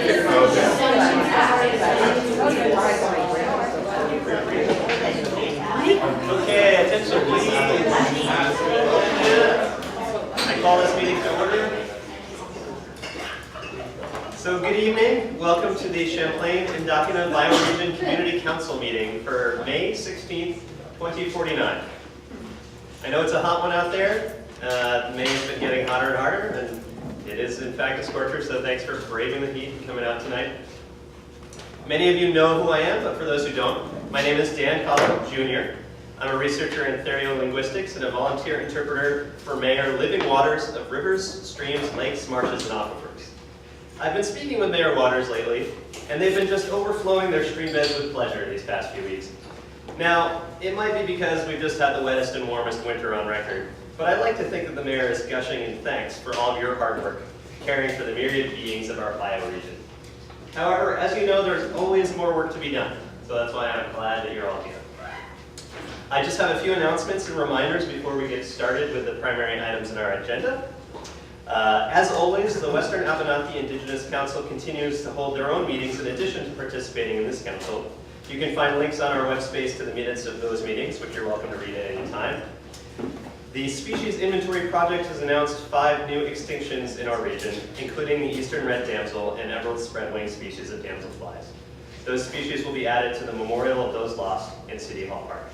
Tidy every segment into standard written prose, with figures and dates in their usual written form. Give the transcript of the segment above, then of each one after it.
Okay, attention please. I call this meeting to order. So good evening. Welcome to the Champlain and Docuna Bioregion Community Council meeting for May 16th, 2049. I know it's a hot one out there. May has been getting hotter and hotter, and it is in fact a scorcher, so thanks for braving the heat and coming out tonight. Many of you know who I am, but for those who don't, my name is Dan Collin, Jr. I'm a researcher in theriolinguistics and a volunteer interpreter for Mayor Living Waters of rivers, streams, lakes, marshes, and aquifers. I've been speaking with Mayor Waters lately, and they've been just overflowing their stream beds with pleasure these past few weeks. Now, it might be because we've just had the wettest and warmest winter on record, but I like to think that the mayor is gushing in thanks for all of your hard work, caring for the myriad beings of our bioregion. However, as you know, there's always more work to be done, so that's why I'm glad that you're all here. I just have a few announcements and reminders before we get started with the primary items in our agenda. As always, the Western Abenaki Indigenous Council continues to hold their own meetings in addition to participating in this council. You can find links on our web space to the minutes of those meetings, which you're welcome to read at any time. The Species Inventory Project has announced 5 new extinctions in our region, including the eastern red damsel and emerald spreadwing species of damselflies. Those species will be added to the memorial of those lost in City Hall Park.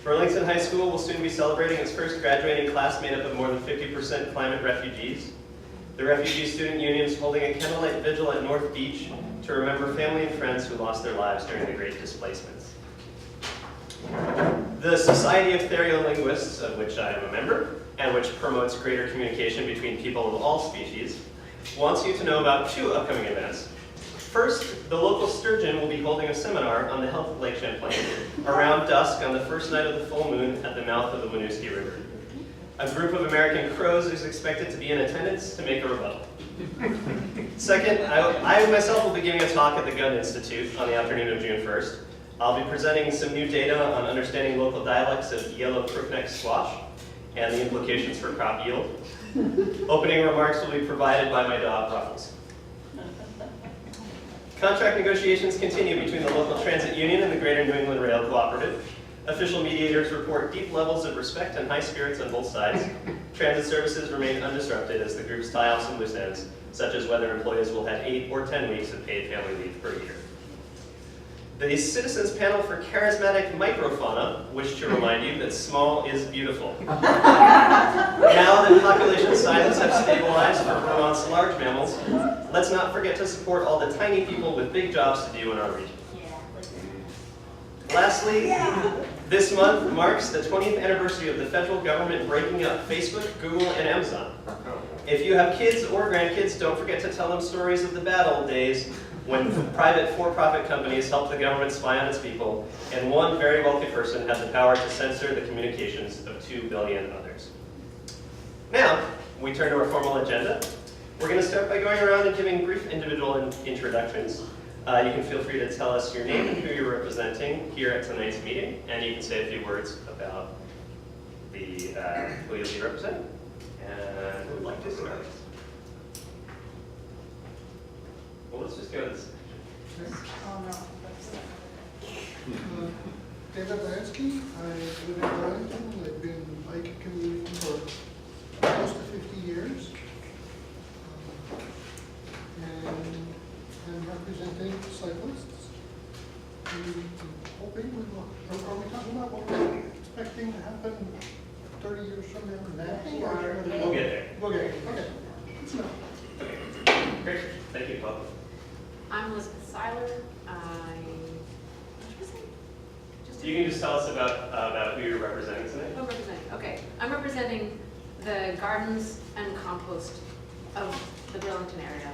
Burlington High School will soon be celebrating its first graduating class made up of more than 50% climate refugees. The Refugee Student Union is holding a candlelight vigil at North Beach to remember family and friends who lost their lives during the Great Displacements. The Society of Theriolinguists, of which I am a member, and which promotes greater communication between people of all species, wants you to know about 2 upcoming events. First, the local sturgeon will be holding a seminar on the health of Lake Champlain around dusk on the first night of the full moon at the mouth of the Winooski River. A group of American crows is expected to be in attendance to make a rebuttal. Second, I myself will be giving a talk at the Gun Institute on the afternoon of June 1st. I'll be presenting some new data on understanding local dialects of yellow crookneck squash and the implications for crop yield. Opening remarks will be provided by my dog, Ruffles. Contract negotiations continue between the local transit union and the Greater New England Rail Cooperative. Official mediators report deep levels of respect and high spirits on both sides. Transit services remain undisrupted as the groups tie off some loose ends, such as whether employees will have 8 or 10 weeks of paid family leave per year. The Citizens Panel for Charismatic Microfauna wish to remind you that small is beautiful. Now that population sizes have stabilized for Vermont's large mammals, let's not forget to support all the tiny people with big jobs to do in our region. Lastly, this month marks the 20th anniversary of the federal government breaking up Facebook, Google, and Amazon. If you have kids or grandkids, don't forget to tell them stories of the bad old days when private for-profit companies helped the government spy on its people, and one very wealthy person had the power to censor the communications of 2 billion others. Now, we turn to our formal agenda. We're going to start by going around and giving brief individual introductions. You can feel free to tell us your name and who you're representing here at tonight's meeting, and you can say a few words about the who you'll be representing. And who would like to start? Well, let's just go to this. David Lansky. I live in Burlington. I've been biking commuting for close to 50 years. And I'm representing cyclists. I'm hoping we will. Are we talking about what we're expecting to happen 30 years from now? We'll get there. We'll get there. Okay. Okay. Great. Thank you, Paul. I'm Elizabeth Seiler. You can just tell us about who you're representing tonight. Oh, representing. Okay. I'm representing the gardens and compost of the Burlington area,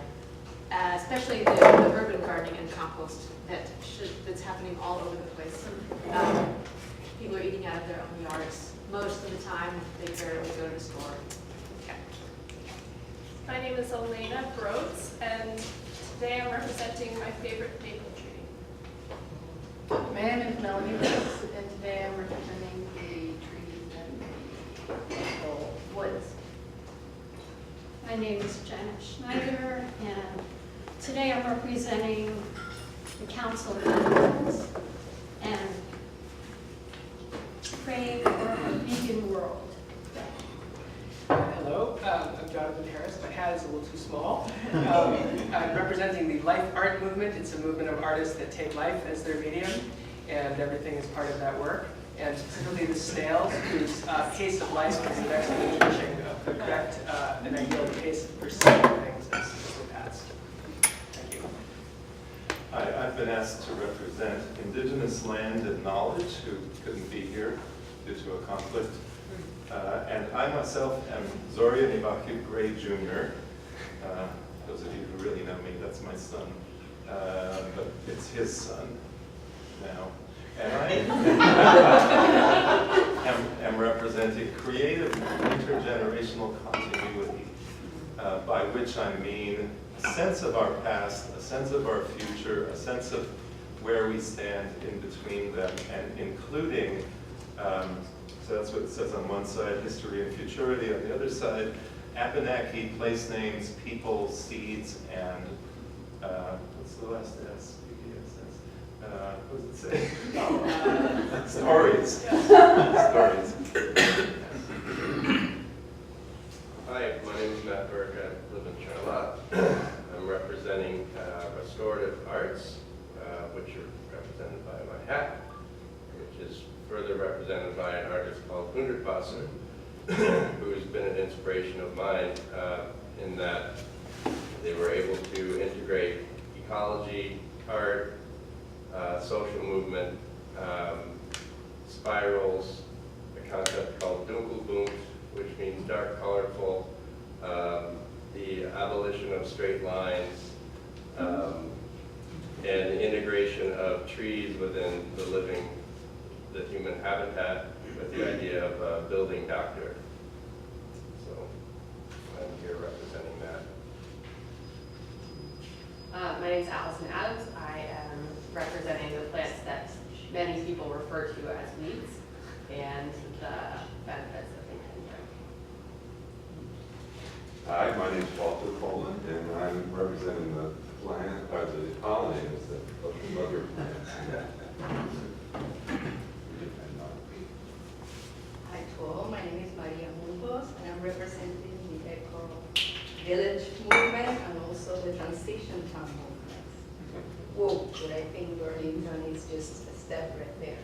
especially the urban gardening and compost that's happening all over the place. People are eating out of their own yards. Most of the time, they barely go to the store. Okay. My name is Elena Broats, and today I'm representing my favorite maple tree. My name is Melanie Rose, and today I'm representing the trees and the maple woods. My name is Janet Schneider, and Today I'm representing the Council of Animals and praying for a vegan world. Hello, I'm Jonathan Harris. My hat is a little too small. I'm representing the Life Art Movement. It's a movement of artists that take life as their medium, and everything is part of that work. And specifically the snails, whose pace of life is an excellent teaching of the correct and ideal pace of perceiving things as the past. Thank you. Hi, I've been asked to represent Indigenous Land and Knowledge, who couldn't be here due to a conflict. And I myself am Zoria Nibaku Gray Jr. Those of you who really know me, that's my son. But it's his son now. And I am representing creative intergenerational continuity, by which I mean a sense of our past, a sense of our future, a sense of where we stand in between them, and including, so that's what it says on one side, history and futurity, on the other side, Abenaki, place names, people, seeds, and what's the last S? What does it say? Stories. Stories. Hi, my name is Matt Burke. I live in Charlotte. I'm representing restorative arts, which are represented by my hat, which is further represented by an artist called Hundertwasser, who has been an inspiration of mine in that they were able to integrate ecology, art, social movement, spirals, a concept called dunkelbunt, which means dark, colorful, the abolition of straight lines, and the integration of trees within the human habitat with the idea of a building doctor. So I'm here representing that. My name is Allison Adams. I am representing the plants that many people refer to as weeds and the benefits that they can bring. Hi, my name is Walter Coleman, and I'm representing the plant, or the pollinators that go from other plants. Hi to all, my name is Maria Mumbos, and I'm representing the Eco Village movement and also the Transition Town movement. Whoa, but I think Burlington is just a step right there.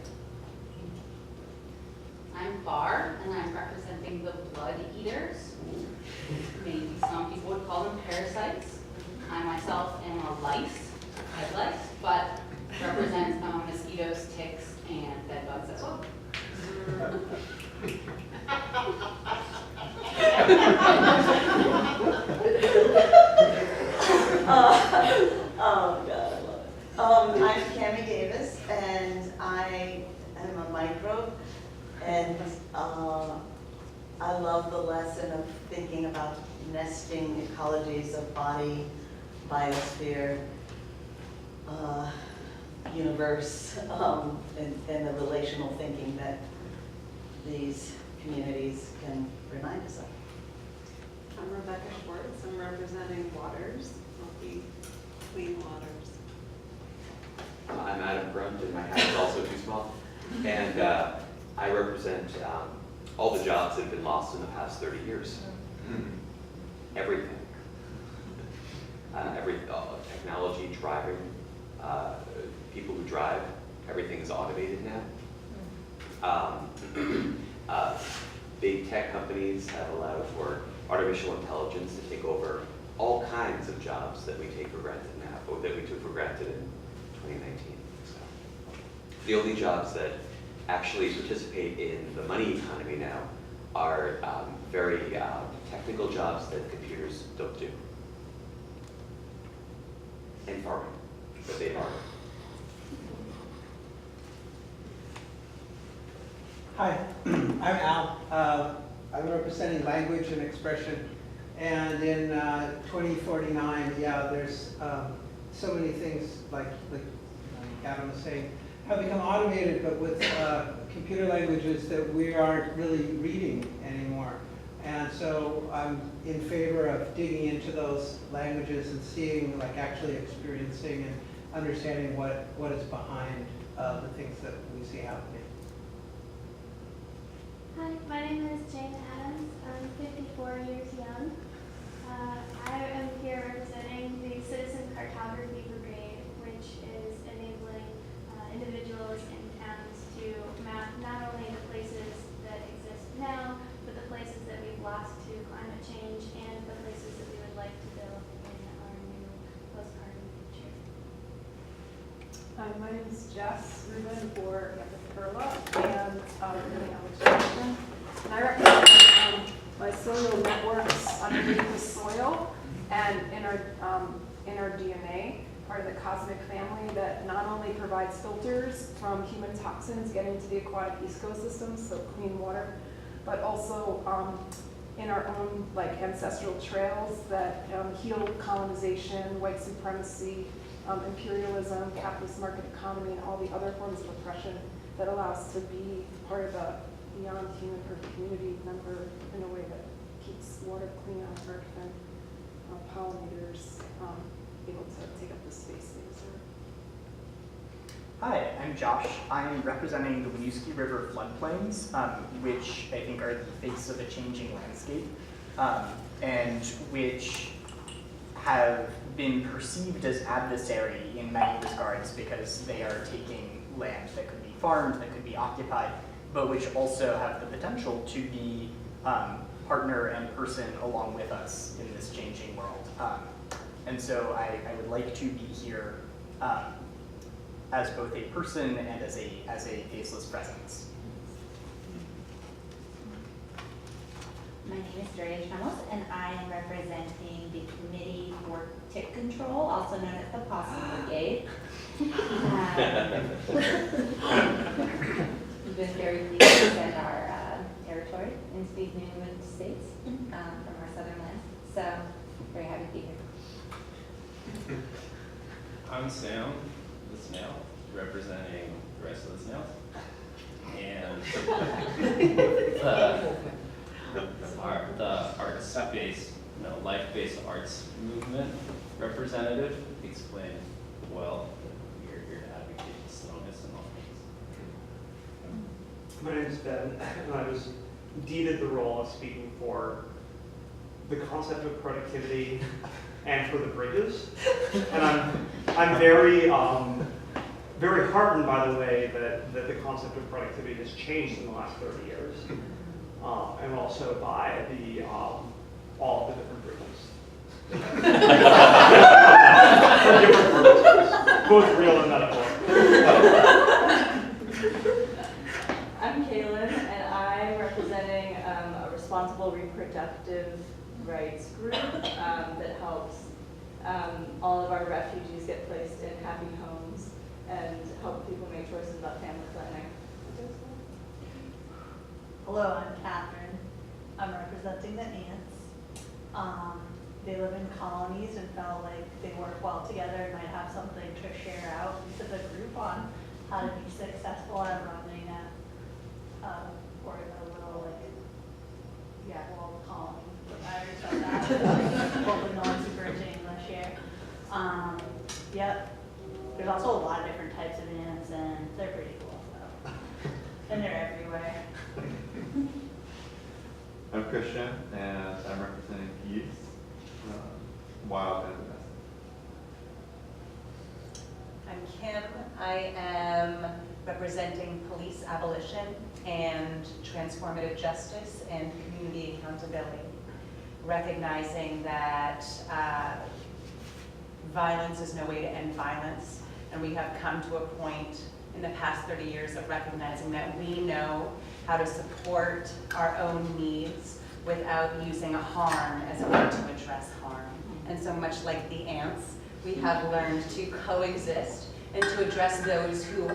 I'm Bar, and I'm representing the blood eaters. Maybe some people would call them parasites. I myself am a lice, head lice, but represent mosquitoes, ticks, and bed bugs as well. Oh God, I love it. I'm Cammie Davis, and I am a microbe, and I love the lesson of thinking about nesting ecologies of body, biosphere, universe, and the relational thinking that these communities can remind us of. I'm Rebecca Schwartz. I'm representing Waters, Healthy Clean Waters. I'm Adam Grunt, and my hat is also too small. And I represent all the jobs that have been lost in the past 30 years. Everything. Technology, driving, people who drive, everything is automated now. Big tech companies have allowed for artificial intelligence to take over all kinds of jobs that we take for granted now, or that we took for granted in 2019. So, the only jobs that actually participate in the money economy now are very technical jobs that computers don't do. And farming, but they are. Hi, I'm Al. I'm representing language and expression. And in 2049, yeah, there's so many things like Adam was saying, have become automated, but with computer languages that we aren't really reading anymore. And so I'm in favor of digging into those languages and seeing, like actually experiencing and understanding what is behind the things that we see happening. Hi, my name is Jane Adams. I'm 54 years young. I am here representing the Citizen Cartography Brigade, which is enabling individuals and towns to map not only the places that exist now, but the places that we've lost to climate change and the places that we would like to build in our new post-carbon future. Hi, my name is Jess Rubin for Perla and Alexandria. And I represent mycelial networks underneath the soil and in our DNA, part of the cosmic family that not only provides filters from human toxins getting to the aquatic ecosystems, so clean water, but also in our own like ancestral trails that heal colonization, white supremacy, imperialism, capitalist market economy, and all the other forms of oppression that allow us to be part of a beyond human community member in a way that keeps water clean on Earth and pollinators able to take up the space they deserve. Hi, I'm Josh. I'm representing the Winooski River floodplains, which I think are the face of a changing landscape, and which have been perceived as adversary in many regards because they are taking land that could be farmed, that could be occupied, but which also have the potential to be partner and person along with us in this changing world. And so I would like to be here as both a person and as a faceless presence. My name is Daria Chamos, and I am representing the Committee for Tick Control, also known as the Possum Brigade. We've been very pleased to extend our territory into these new states from our southern lands. So, very happy to be here. I'm Sam, the snail, representing the rest of the snails. And the arts-based, life-based arts movement representative explained well that we are here to advocate slowness and all things. My name is Ben, and I was deeded the role of speaking for the concept of productivity and for the bridges. And I'm very very heartened by the way that the concept of productivity has changed in the last 30 years. And also by the all of the different bridges. For different purposes, both real and metaphorical. I'm Kaylin, and I'm representing a responsible reproductive rights group that helps all of our refugees get placed in happy homes and help people make choices about family planning. Hello, I'm Catherine. I'm representing the ants. They live in colonies and felt like they work well together and might have something to share out into the group on how to be successful at running or a little colony. I already said that. Hopefully no one's super into English here. Yep. There's also a lot of different types of ants and they're pretty cool. So. And they're everywhere. I'm Christian, and I'm representing Peace, Wild and Domestic. I'm Kim. I am representing police abolition and transformative justice and community accountability, recognizing that violence is no way to end violence, and we have come to a point in the past 30 years of recognizing that we know how to support our own needs without using harm as a way to address harm. And so much like the ants, we have learned to coexist and to address those who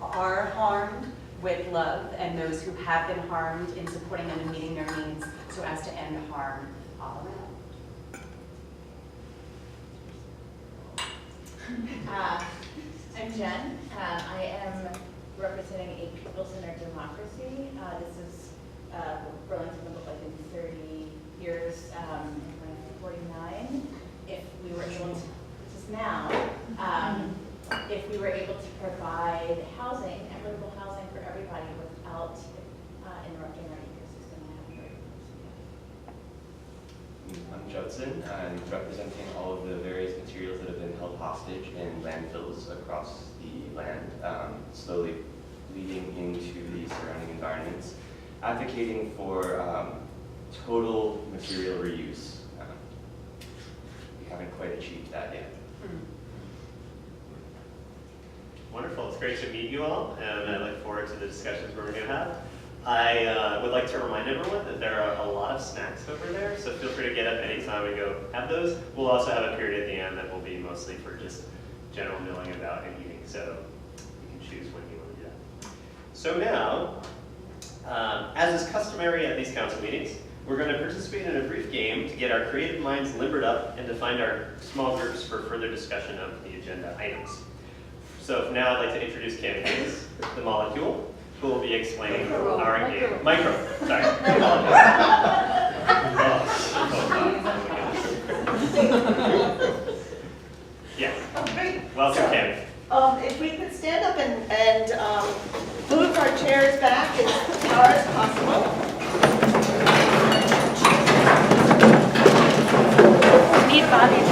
are harmed with love and those who have been harmed in supporting them and meeting their needs so as to end harm all around. I'm Jen. I am representing a people-centered democracy. This is Burlington would look like in 30 years, in 2049, if we were able to, this is now, if we were able to provide housing, equitable housing for everybody without interrupting our ecosystem and having I'm Judson. I'm representing all of the various materials that have been held hostage in landfills across the land, slowly bleeding into the surrounding environments, advocating for total material reuse. We haven't quite achieved that yet. Wonderful, it's great to meet you all, and I look forward to the discussions we're going to have. I would like to remind everyone that there are a lot of snacks over there, so feel free to get up anytime and go have those. We'll also have a period at the end that will be mostly for just general milling about and eating, so you can choose when you want to do that. So now, as is customary at these council meetings, we're going to participate in a brief game to get our creative minds limbered up and to find our small groups for further discussion of the agenda items. So for now, I'd like to introduce Cam Hayes, the molecule, who will be explaining our game. Micro, sorry. Yeah. Great. Welcome, Cam. If we could stand up and move our chairs back as far as possible. Need Bobby's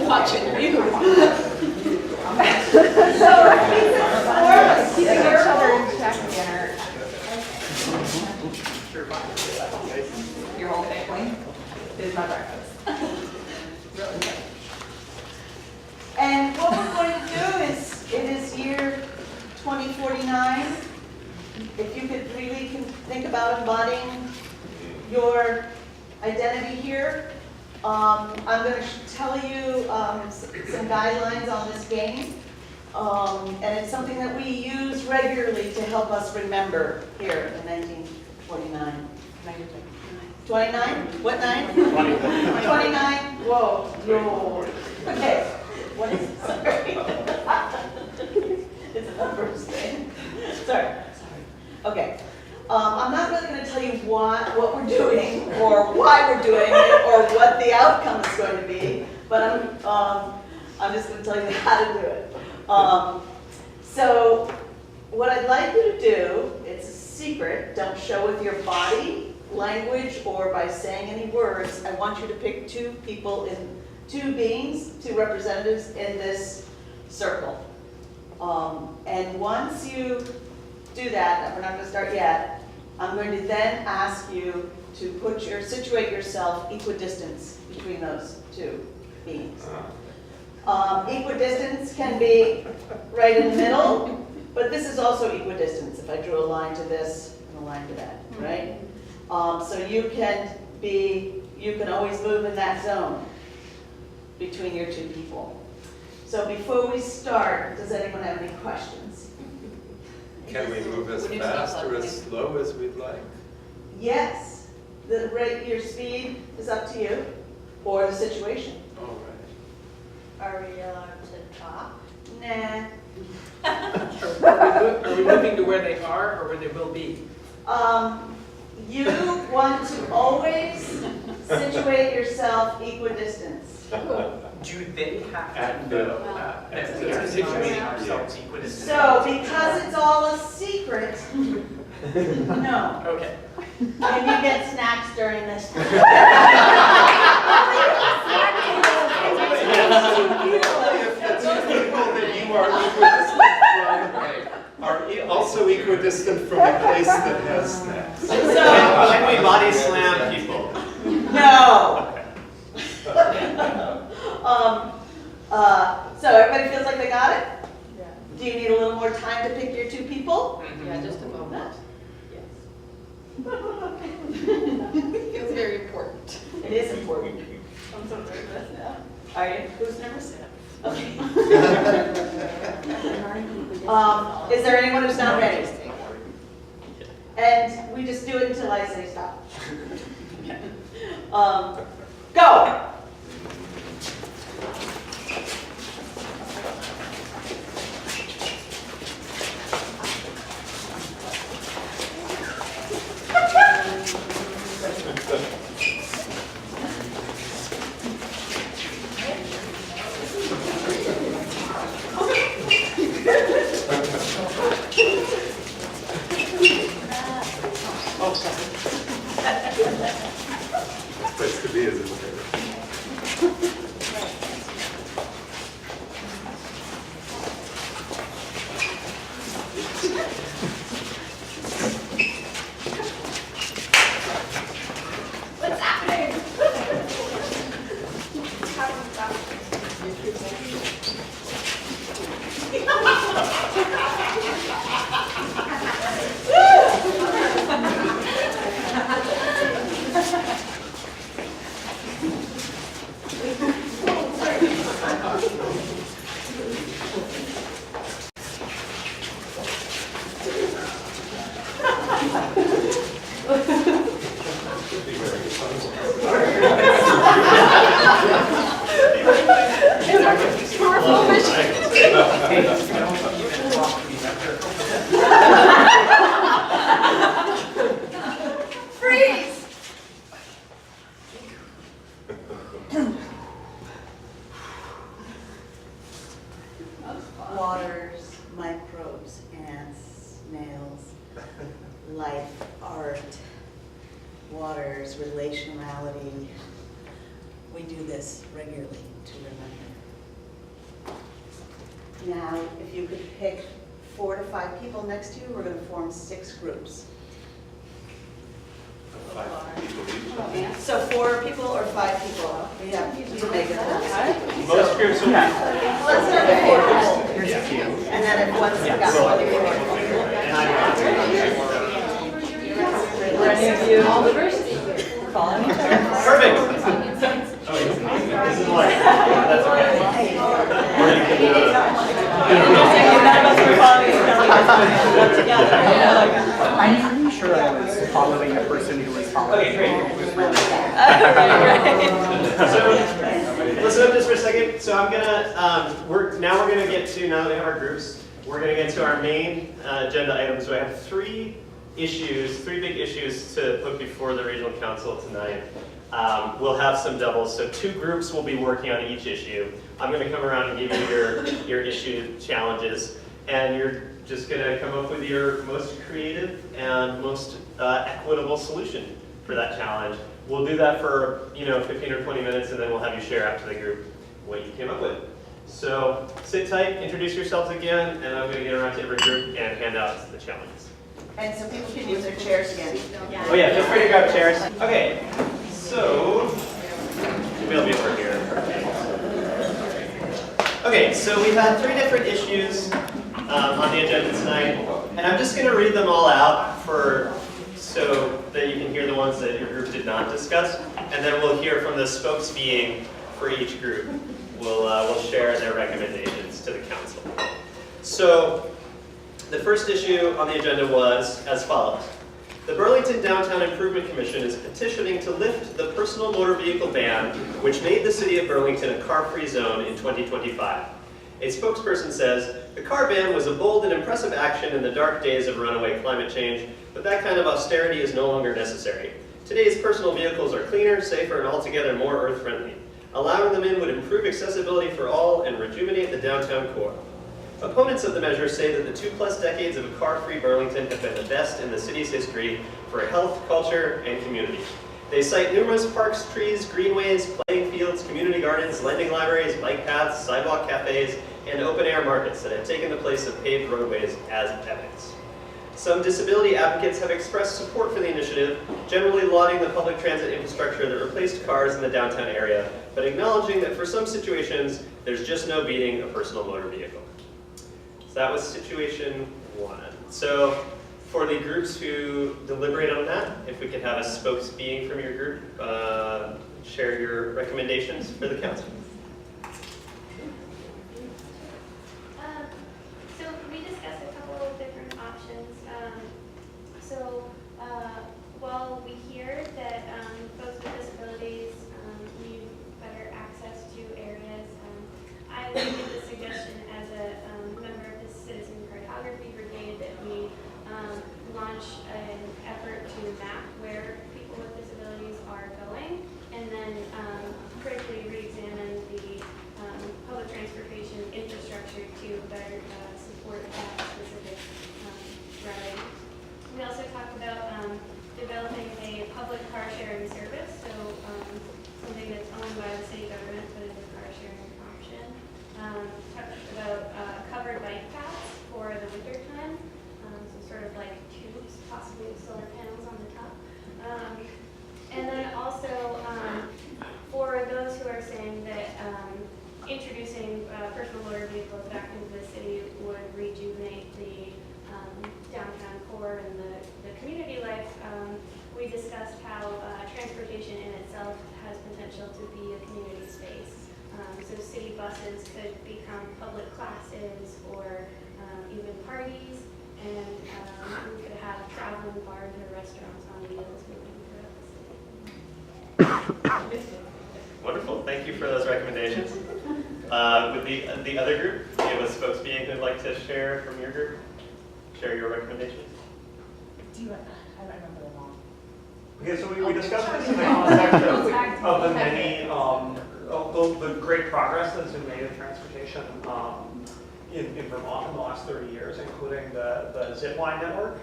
Watching you. So Keeping each other in check. Your whole family is my breakfast. Really good. And what we're going to do is, it is year 2049. If you could really think about embodying your identity here. I'm going to tell you some guidelines on this game. And it's something that we use regularly to help us remember here in 1949. 29? What 9? 29? Whoa. Yo. Okay. What is it? Sorry. It's a numbers thing. Sorry. Okay. I'm not really going to tell you what we're doing or why we're doing it or what the outcome is going to be, but I'm just going to tell you how to do it. So what I'd like you to do, it's a secret, don't show with your body, language, or by saying any words. I want you to pick two people, two representatives in this circle. And once you do that, and we're not going to start yet, I'm going to then ask you to situate yourself equidistance between those two beings. Equidistance can be right in the middle, but this is also equidistance. If I drew a line to this and a line to that, right? So you can always move in that zone between your two people. So before we start, does anyone have any questions? Can we move as fast or as slow as we'd like? Yes. Your speed is up to you, or the situation. All right. Are we allowed to talk? Nah. Are we moving to where they are or where they will be? You want to always situate yourself equidistance. Do they have to know that we're situating ourselves equidistant? So, because it's all a secret, no. Okay. And you get snacks during this time. Also equidistant from a place that has snacks. Can we body slam people? No. So everybody feels like they got it? Yeah. Do you need a little more time to pick your two people? Yeah, just a moment. Yes. Feels very important. It is important. I'm so nervous now. Are you? Who's nervous? Okay. Is there anyone who's not ready? And we just do it until I say stop. Go! Place to be, isn't it? What's happening? Freeze! Waters, microbes, ants, snails, life, art, waters, relationality. We do this regularly to remember. Now, if you could pick 4 to 5 people next to you, we're going to form 6 groups. 5 people each. So 4 people or 5 people? We have to make it. Most groups will Let's start with 4 people. And then if one's got one, All the diversity. Following each other. Perfect. This is like, that's okay. I'm pretty sure I was following a person who was following. Okay, great. It was really So, listen up just for a second. So I'm gonna, we're gonna get to, now that we have our groups, we're gonna get to our main agenda items. So I have 3 big issues to put before the regional council tonight. We'll have some doubles, so 2 groups will be working on each issue. I'm gonna come around and give you your issue challenges, and you're just gonna come up with your most creative and most equitable solution for that challenge. We'll do that for 15 or 20 minutes, and then we'll have you share after the group what you came up with. So sit tight, introduce yourselves again, and I'm going to get around to every group and hand out the challenges. and so people can use their chairs again. Oh yeah, feel free to grab chairs. Okay, so we'll be over here. Okay, so we've had 3 different issues on the agenda tonight, and I'm just going to read them all out so that you can hear the ones that your group did not discuss, and then we'll hear from the spokes being for each group. We'll share their recommendations to the council. So the first issue on the agenda was as follows. The Burlington Downtown Improvement Commission is petitioning to lift the personal motor vehicle ban, which made the city of Burlington a car-free zone in 2025. A spokesperson says, the car ban was a bold and impressive action in the dark days of runaway climate change, but that kind of austerity is no longer necessary. Today's personal vehicles are cleaner, safer, and altogether more earth-friendly. Allowing them in would improve accessibility for all and rejuvenate the downtown core. Opponents of the measure say that the 2+ decades of a car-free Burlington have been the best in the city's history for health, culture, and community. They cite numerous parks, trees, greenways, playing fields, community gardens, lending libraries, bike paths, sidewalk cafes, and open-air markets that have taken the place of paved roadways as evidence. Some disability advocates have expressed support for the initiative, generally lauding the public transit infrastructure that replaced cars in the downtown area, but acknowledging that for some situations, there's just no beating a personal motor vehicle. So that was situation 1. So for the groups who deliberate on that, if we could have a spokesbeing from your group, share your recommendations for the council. So we discussed a couple of different options. While we hear that folks with disabilities I made the suggestion as a member of the Citizen Cartography Brigade that we launch an effort to map where people with disabilities are going, and then critically re-examine the public transportation infrastructure to better support that specific routing. We also talked about developing a public car sharing service, so something that's owned by the city government but is a car sharing option. Talked about covered bike paths for the winter time, so sort of like tubes, possibly with solar panels on the top. And then also for those who are saying that introducing personal motor vehicles back into the city would rejuvenate the downtown core and the community life, we discussed how transportation in itself has potential to be a community space. So city buses could become public classes or even parties, and we could have traveling bars or restaurants on wheels moving throughout the city. Wonderful, thank you for those recommendations. With the other group, do you have a spokesperson who'd like to share from your group? Share your recommendations? Do you, I don't remember them all. Okay, so we discussed this in the context of the many, the great progress that's been made in transportation in Vermont in the last 30 years, including the zip line network.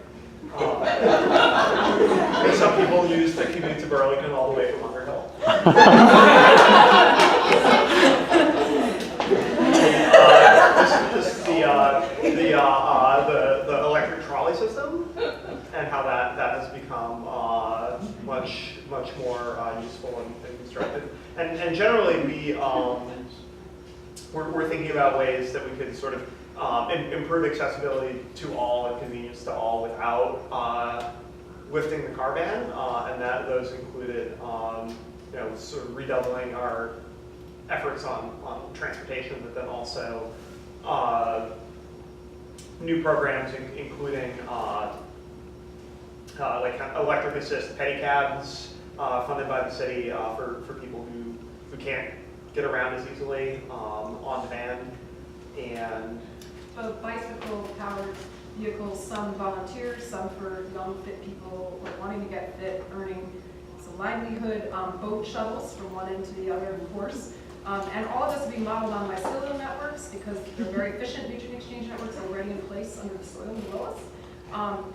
And some people use to commute to Burlington all the way from Underhill. The electric trolley system, and how that has become much more useful and constructive. And generally, we're thinking about ways that we could sort of improve accessibility to all and convenience to all without lifting the car ban, and that those included sort of redoubling our efforts on transportation, but then also new programs including like electric assist pedicabs funded by the city for people who can't get around as easily on demand, and bicycle-powered vehicles, some volunteers, some for young, fit people wanting to get fit, earning some livelihood, boat shuttles from one end to the other, of course. And all of this will be modeled on mycelial networks because they're very efficient nutrient exchange networks already in place under the soil below us.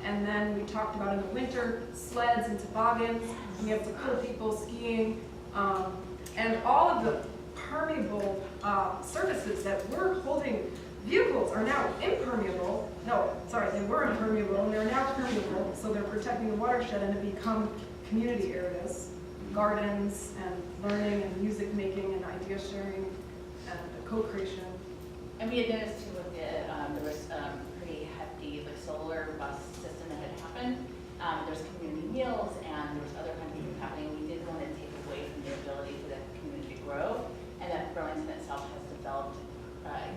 And then we talked about in the winter, sleds and toboggans, and we have to pull people skiing, and all of the permeable surfaces that were holding vehicles are now impermeable. No, sorry, they were impermeable and they're now permeable, so they're protecting the watershed and have become community areas, gardens and learning and music making and idea sharing and co-creation. And we had noticed too with there was pretty hefty solar bus system that had happened. There's community meals and there was other kinds of things happening. We did want to take away from the ability for the community to grow, and that Burlington itself has developed,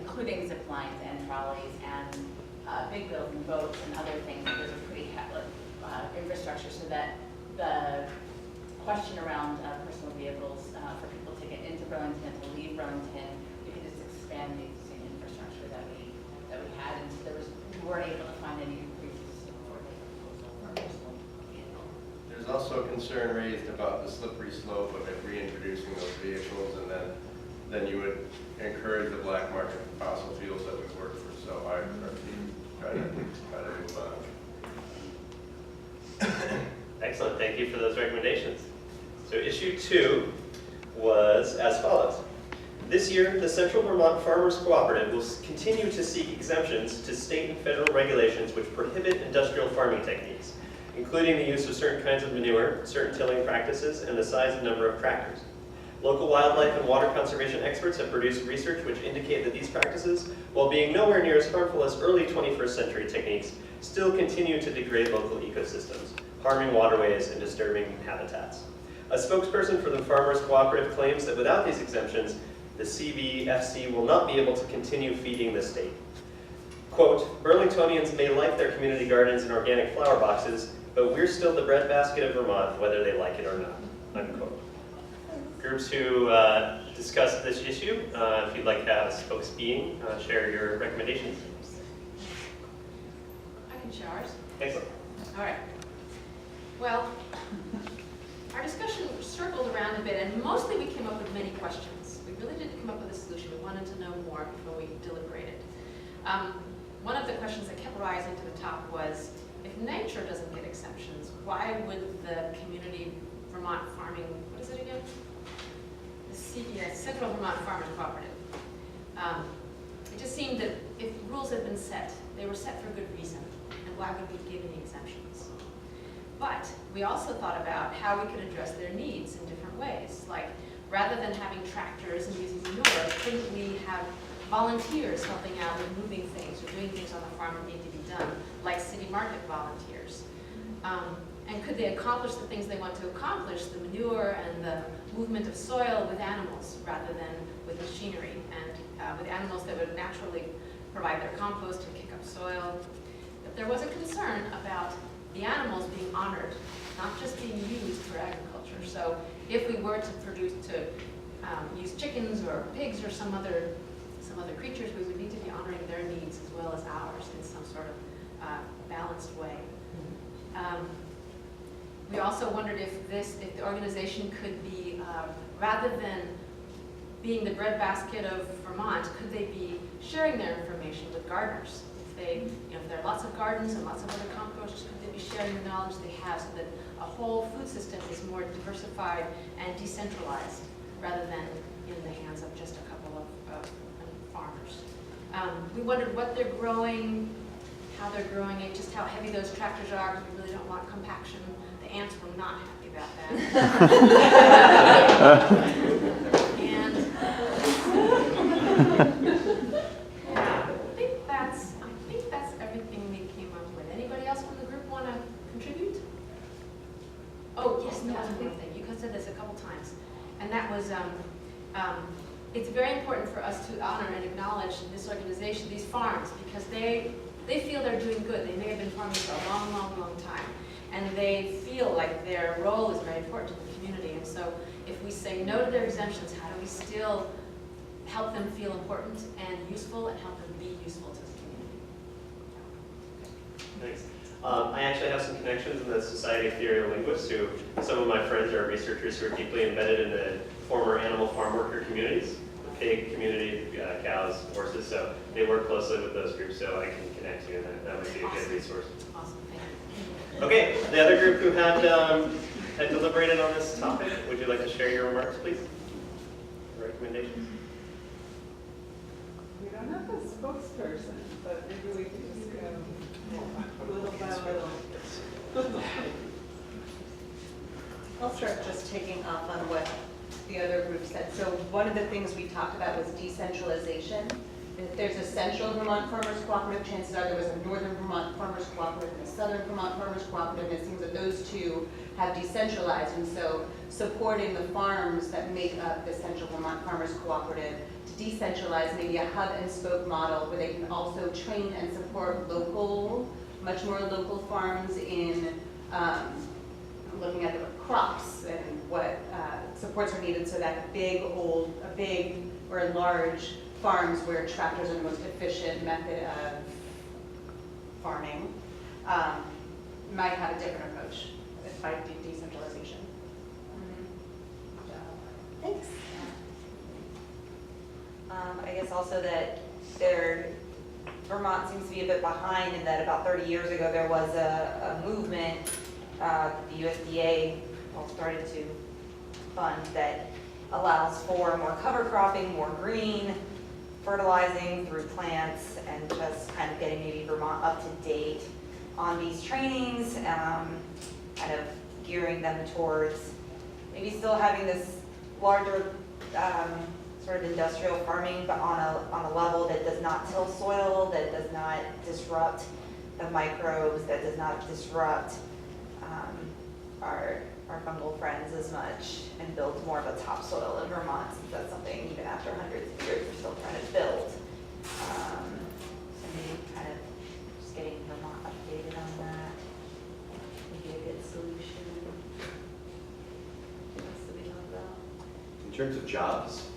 including zip lines and trolleys and big builds and boats and other things. There's a pretty infrastructure so that the question around personal vehicles for people to get into Burlington, to leave Burlington, we could just expand the existing infrastructure that we had, and so we weren't able to find any increases for personal vehicles. There's also a concern raised about the slippery slope of it reintroducing those vehicles, and then you would encourage the black market for fossil fuels that we work for. So I try to move on. Excellent, thank you for those recommendations. So issue 2 was as follows. This year, the Central Vermont Farmers Cooperative will continue to seek exemptions to state and federal regulations which prohibit industrial farming techniques, including the use of certain kinds of manure, certain tilling practices, and the size and number of tractors. Local wildlife and water conservation experts have produced research which indicate that these practices, while being nowhere near as harmful as early 21st century techniques, still continue to degrade local ecosystems, harming waterways and disturbing habitats. A spokesperson for the Farmers Cooperative claims that without these exemptions, the CVFC will not be able to continue feeding the state. Quote, Burlingtonians may like their community gardens and organic flower boxes, but we're still the breadbasket of Vermont, whether they like it or not, unquote. Groups who discuss this issue. If you'd like to have spokesbeing, share your recommendations. I can share ours. Excellent. All right. Well, our discussion circled around a bit, and mostly we came up with many questions. We really didn't come up with a solution. We wanted to know more before we deliberated. One of the questions that kept rising to the top was, if nature doesn't get exemptions, why would the community Vermont farming, what is it again? The CVS, Central Vermont Farmers Cooperative. It just seemed that if rules had been set, they were set for good reason, and why would we give any exemptions? But we also thought about how we could address their needs in different ways. Like, rather than having tractors and using manure, couldn't we have volunteers helping out with moving things or doing things on the farm that need to be done, like city market volunteers? And could they accomplish the things they want to accomplish, the manure and the movement of soil, with animals rather than with machinery, and with animals that would naturally provide their compost and kick up soil? But there was a concern about the animals being honored, not just being used for agriculture. So if we were to use chickens or pigs or some other creatures, we would need to be honoring their needs as well as ours in some sort of balanced way. We also wondered if the organization could be, rather than being the breadbasket of Vermont, could they be sharing their information with gardeners? If there are lots of gardens and lots of other composters, could they be sharing the knowledge they have so that a whole food system is more diversified and decentralized rather than in the hands of just a couple of farmers? We wondered what they're growing, how they're growing it, just how heavy those tractors are, because we really don't want compaction. The ants were not happy about that. And I think that's everything we came up with. Anybody else from the group want to contribute? Oh, yes, that was one thing. You said this a couple times. And that was, it's very important for us to honor and acknowledge this organization, these farms, because they feel they're doing good. They may have been farming for a long, long, long time. And they feel like their role is very important to the community. And so if we say no to their exemptions, how do we still help them feel important and useful and help them be useful to the community? Thanks. I actually have some connections in the Society of Theory of Linguists, who some of my friends are researchers who are deeply embedded in the former animal farm worker communities, the pig community, cows, horses, so they work closely with those groups, so I can connect you, and that would be a good resource. Awesome, thank you. Okay, the other group who had deliberated on this topic, would you like to share your remarks, please? Recommendations? We don't have a spokesperson, but maybe we can just go little by little. I'll start just taking off on what the other group said. So one of the things we talked about was decentralization. If there's a Central Vermont Farmers Cooperative, chances are there was a Northern Vermont Farmers Cooperative and a Southern Vermont Farmers Cooperative. And it seems that those two have decentralized, and so supporting the farms that make up the Central Vermont Farmers Cooperative to decentralize maybe a hub and spoke model where they can also train and support local, much more local farms in looking at the crops and what supports are needed so that big or large farms where tractors are the most efficient method of farming might have a different approach by decentralization. Thanks. I guess also that Vermont seems to be a bit behind in that about 30 years ago there was a movement the USDA started to fund that allows for more cover cropping, more green, fertilizing through plants, and just kind of getting maybe Vermont up to date on these trainings, kind of gearing them towards maybe still having this larger sort of industrial farming, but on a level that does not till soil, that does not disrupt the microbes, that does not disrupt our fungal friends as much, and builds more of a topsoil in Vermont, since that's something even after hundreds of years we're still trying to build. So maybe kind of just getting Vermont updated on that would be a good solution. What else did we talk about? terms of jobs,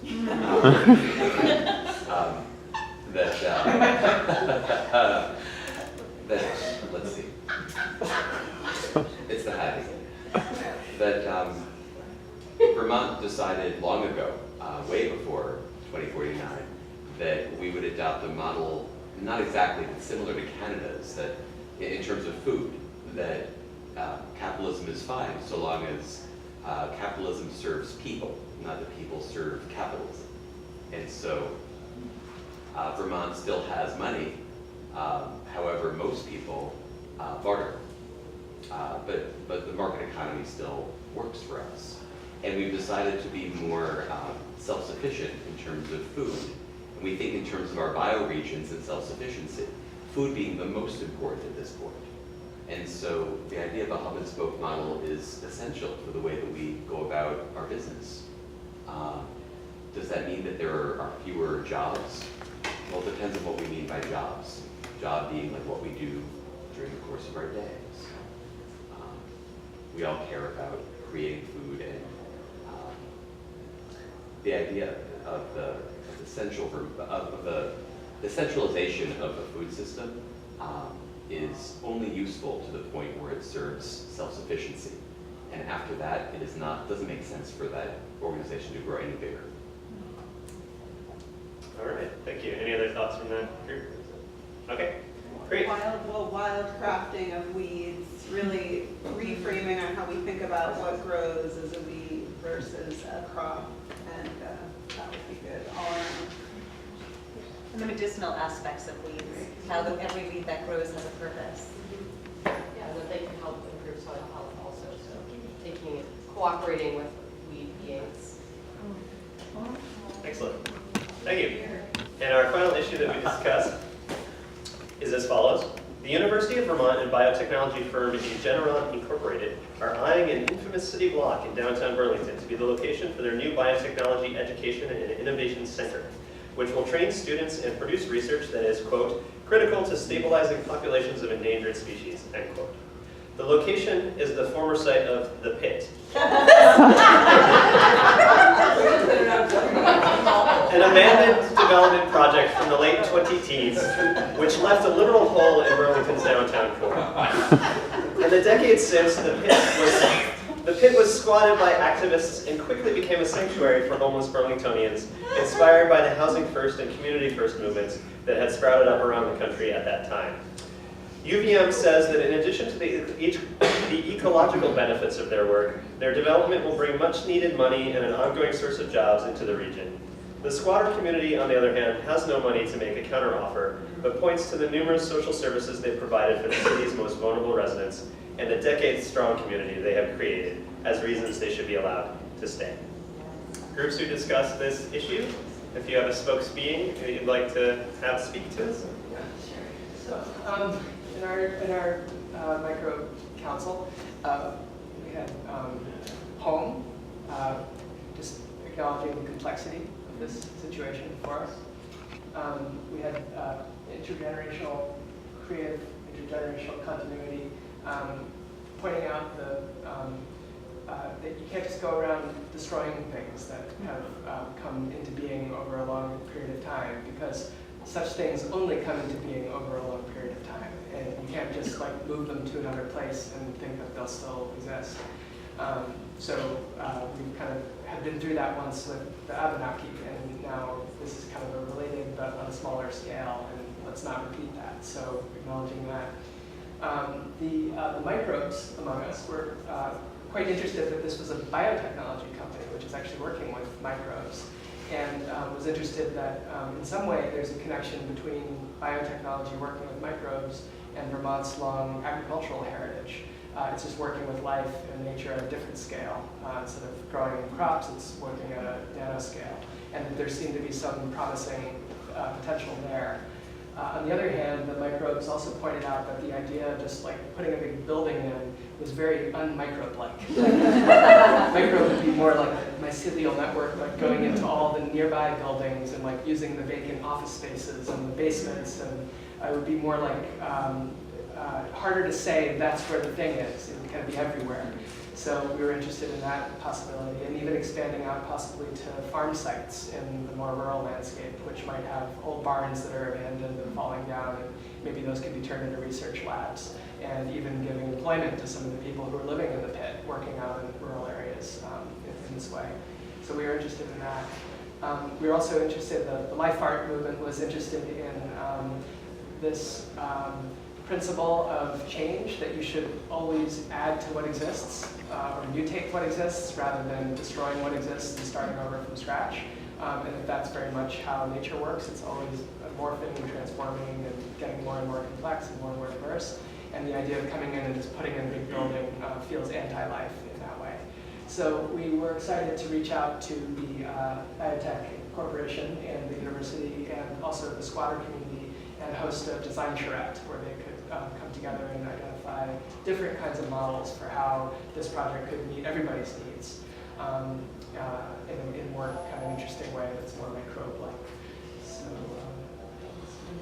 let's see, it's the hattie, that Vermont decided long ago, way before 2049, that we would adopt a model, not exactly, but similar to Canada's, that in terms of food, that capitalism is fine so long as capitalism serves people, not that people serve capitalism. And so Vermont still has money, however, most people barter. But the market economy still works for us. And we've decided to be more self-sufficient in terms of food. And we think in terms of our bioregions and self-sufficiency, food being the most important at this point. And so the idea of a hub and spoke model is essential for the way that we go about our business. Does that mean that there are fewer jobs? Well, it depends on what we mean by jobs. Job being like what we do during the course of our days. We all care about creating food, and the idea of the centralization of the food system is only useful to the point where it serves self-sufficiency. And after that, it is not, doesn't make sense for that organization to grow any bigger. All right, thank you. Any other thoughts from that group? Okay, great. Wild crafting of weeds, really reframing on how we think about what grows as a weed versus a crop, and that would be good all around. And the medicinal aspects of weeds, how every weed that grows has a purpose. Yeah, that they can help improve soil health also, so cooperating with weed beings. Excellent. Thank you. And our final issue that we discussed is as follows. The University of Vermont and biotechnology firm Regeneron Incorporated are eyeing an infamous city block in downtown Burlington to be the location for their new biotechnology education and innovation center, which will train students and produce research that is, quote, critical to stabilizing populations of endangered species, end quote. The location is the former site of The Pit. An abandoned development project from the late 2010s, which left a literal hole in Burlington's downtown core. In the decades since, the pit was squatted by activists and quickly became a sanctuary for homeless Burlingtonians, inspired by the Housing First and Community First movements that had sprouted up around the country at that time. UVM says that in addition to the ecological benefits of their work, their development will bring much needed money and an ongoing source of jobs into the region. The squatter community, on the other hand, has no money to make a counteroffer, but points to the numerous social services they've provided for the city's most vulnerable residents and the decades-strong community they have created as reasons they should be allowed to stay. Groups who discuss this issue, if you have a spokesbeing who you'd like to have speak to us. Yeah, sure. So, in our micro council, we had home, just acknowledging the complexity of this situation for us. We had intergenerational, creative, intergenerational continuity, pointing out that you can't just go around destroying things that have come into being over a long period of time, because such things only come into being over a long period of time, and you can't just like move them to another place and think that they'll still exist. So we kind of have been through that once with the Abenaki, and now this is kind of a related but on a smaller scale, and let's not repeat that. So acknowledging that. The microbes among us were quite interested that this was a biotechnology company, which is actually working with microbes, and was interested that in some way there's a connection between biotechnology working with microbes and Vermont's long agricultural heritage. It's just working with life and nature at a different scale. Instead of growing crops, it's working at a nano scale, and that there seemed to be some promising potential there. On the other hand, the microbes also pointed out that the idea of just like putting a big building in was very un-microbe-like. Microbe would be more like a mycelial network, like going into all the nearby buildings and like using the vacant office spaces and the basements, and it would be more like harder to say that's where the thing is. It would kind of be everywhere. So we were interested in that possibility, and even expanding out possibly to farm sites in the more rural landscape, which might have old barns that are abandoned and falling down, and maybe those could be turned into research labs, and even giving employment to some of the people who are living in the pit, working out in rural areas in this way. So we were interested in that. We were also interested, the life art movement was interested in this principle of change, that you should always add to what exists, or mutate what exists, rather than destroying what exists and starting over from scratch. And that's very much how nature works. It's always morphing and transforming and getting more and more complex and more diverse. And the idea of coming in and just putting in a big building feels anti-life in that way. So we were excited to reach out to the Biotech Corporation and the university and also the squatter community and host a design charrette where they could come together and identify different kinds of models for how this project could meet everybody's needs in a more kind of interesting way that's more microbe-like. So,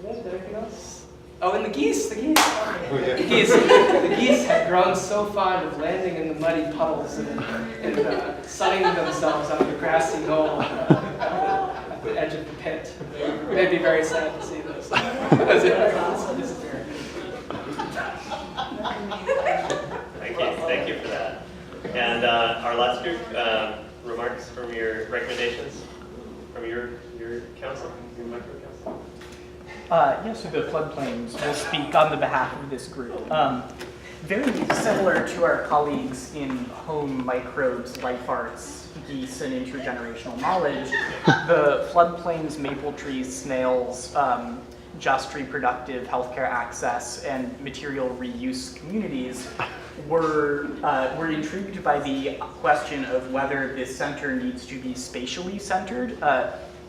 anything else? Oh, and the geese, the geese. Oh, yeah. The geese had grown so fond of landing in the muddy puddles and sunning themselves on the grassy knoll at the edge of the pit. They'd be very sad to see this. Thank you for that. And our last group, remarks from your recommendations from your council, your micro council. So the floodplains will speak on the behalf of this group. Very similar to our colleagues in home microbes, life arts, geese, and intergenerational knowledge, the floodplains, maple trees, snails, just reproductive healthcare access, and material reuse communities were intrigued by the question of whether this center needs to be spatially centered.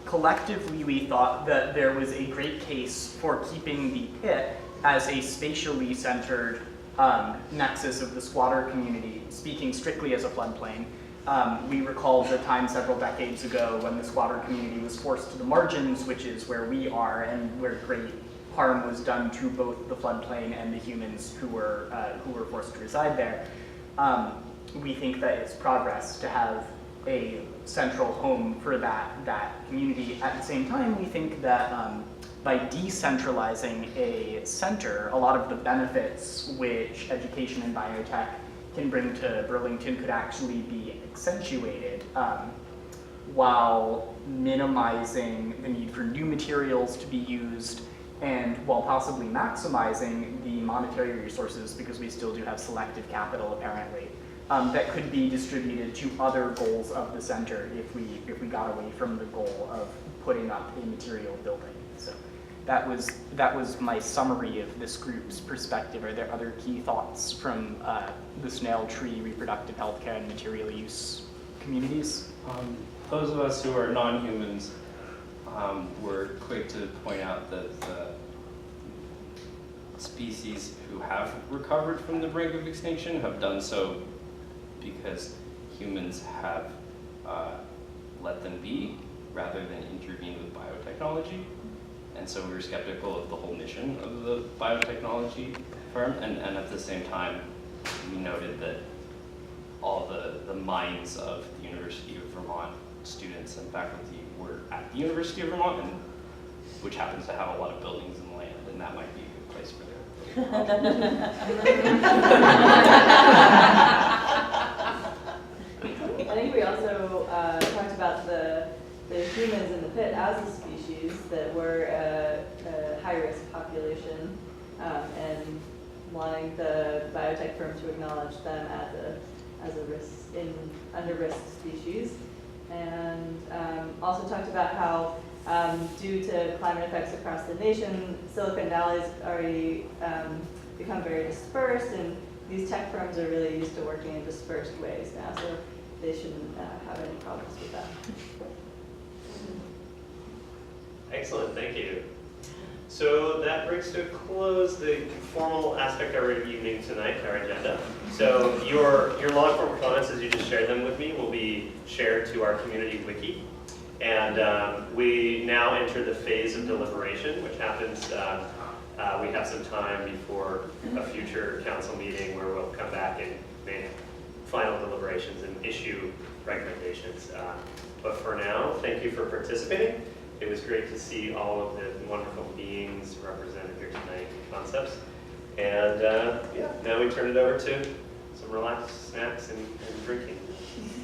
Collectively, we thought that there was a great case for keeping the pit as a spatially centered nexus of the squatter community, speaking strictly as a floodplain. We recall the time several decades ago when the squatter community was forced to the margins, which is where we are, and where great harm was done to both the floodplain and the humans who were forced to reside there. We think that it's progress to have a central home for that community. At the same time, we think that by decentralizing a center, a lot of the benefits which education and biotech can bring to Burlington could actually be accentuated while minimizing the need for new materials to be used, and while possibly maximizing the monetary resources, because we still do have selective capital apparently, that could be distributed to other goals of the center if we got away from the goal of putting up a material building. So that was my summary of this group's perspective. Are there other key thoughts from the snail, tree, reproductive healthcare, and material use communities? Those of us who are non-humans were quick to point out that the species who have recovered from the brink of extinction have done so because humans have let them be rather than intervene with biotechnology. And so we were skeptical of the whole mission of the biotechnology firm, and at the same time, we noted that all the minds of the University of Vermont students and faculty were at the University of Vermont, and which happens to have a lot of buildings and land, and that might be a good place for their I think we also talked about the humans in the pit as a species that were a high-risk population, and wanting the biotech firm to acknowledge them as a risk under-risk species, and also talked about how due to climate effects across the nation, Silicon Valley's already become very dispersed, and these tech firms are really used to working in dispersed ways now, so they shouldn't have any problems with that. Excellent, thank you. So that brings to a close the formal aspect of our evening tonight, our agenda. So your long form comments, as you just shared them with me, will be shared to our community wiki. And we now enter the phase of deliberation, which happens, we have some time before a future council meeting where we'll come back and make final deliberations and issue recommendations. But for now, thank you for participating. It was great to see all of the wonderful beings represented here tonight and concepts. And yeah, now we turn it over to some relaxed snacks and drinking.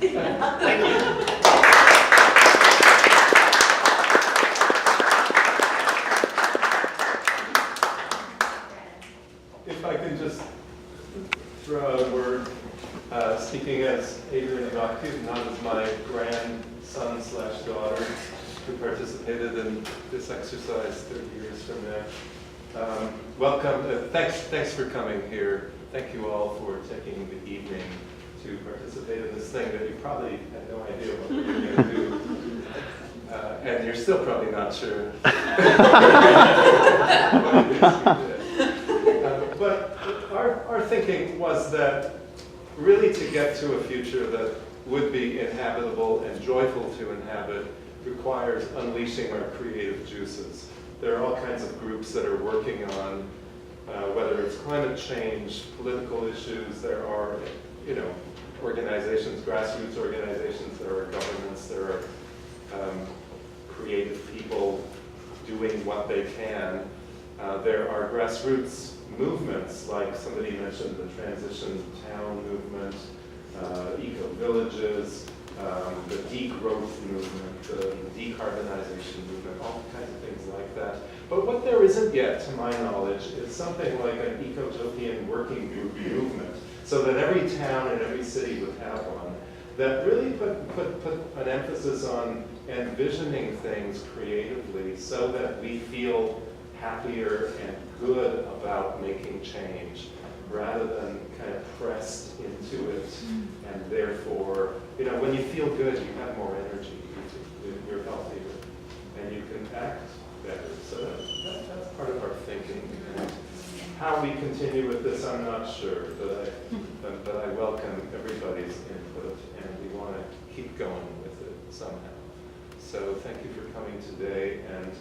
Thank you. If I could just throw out a word, speaking as Adrian Rockfield, not as my grandson/daughter who participated in this exercise 30 years from now. Welcome, thanks for coming here. Thank you all for taking the evening to participate in this thing that you probably had no idea what we were going to do. And you're still probably not sure what it is we did. But our thinking was that really to get to a future that would be inhabitable and joyful to inhabit requires unleashing our creative juices. There are all kinds of groups that are working on whether it's climate change, political issues. There are, organizations, grassroots organizations. There are governments. There are creative people doing what they can. There are grassroots movements, like somebody mentioned the transition town movement, eco-villages, the degrowth movement, the decarbonization movement, all kinds of things like that. But what there isn't yet, to my knowledge, is something like an Ecotopian working group movement, so that every town and every city would have one, that really put an emphasis on envisioning things creatively so that we feel happier and good about making change, rather than kind of pressed into it. And therefore, when you feel good, you have more energy, you're healthier, and you can act better. So that's part of our thinking. And how we continue with this, I'm not sure, but I welcome everybody's input, and we want to keep going with it somehow. So thank you for coming today, and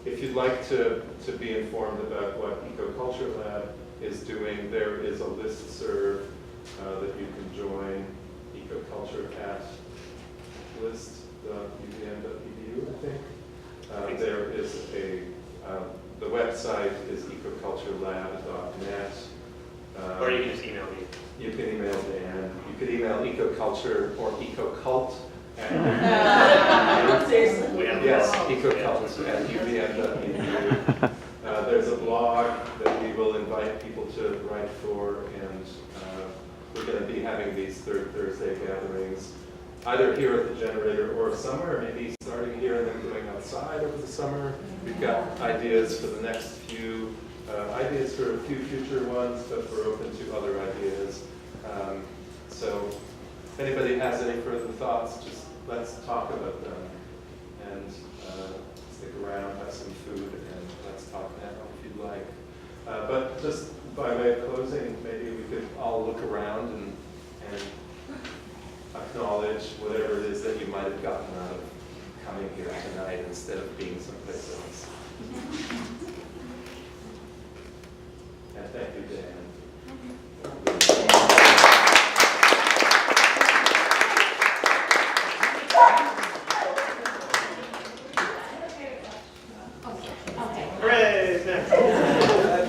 if you'd like to be informed about what EcoCultureLab is doing, there is a listserv that you can join, ecoculture@list.ubn.edu, I think. There is the website is ecoculturelab.net. Or you can just email me. You can email Dan. You could email EcoCulture or EcoCult. Seriously? Yes, EcoCult@ubn.edu. There's a blog that we will invite people to write for, and we're going to be having these third Thursday gatherings, either here at the generator or somewhere, maybe starting here and then going outside over the summer. We've got ideas for the next few, ideas for a few future ones, but we're open to other ideas. So if anybody has any further thoughts, just let's talk about them. And stick around, have some food, and let's talk now if you'd like. But just by way of closing, maybe we could all look around and acknowledge whatever it is that you might have gotten out of coming here tonight instead of being someplace else.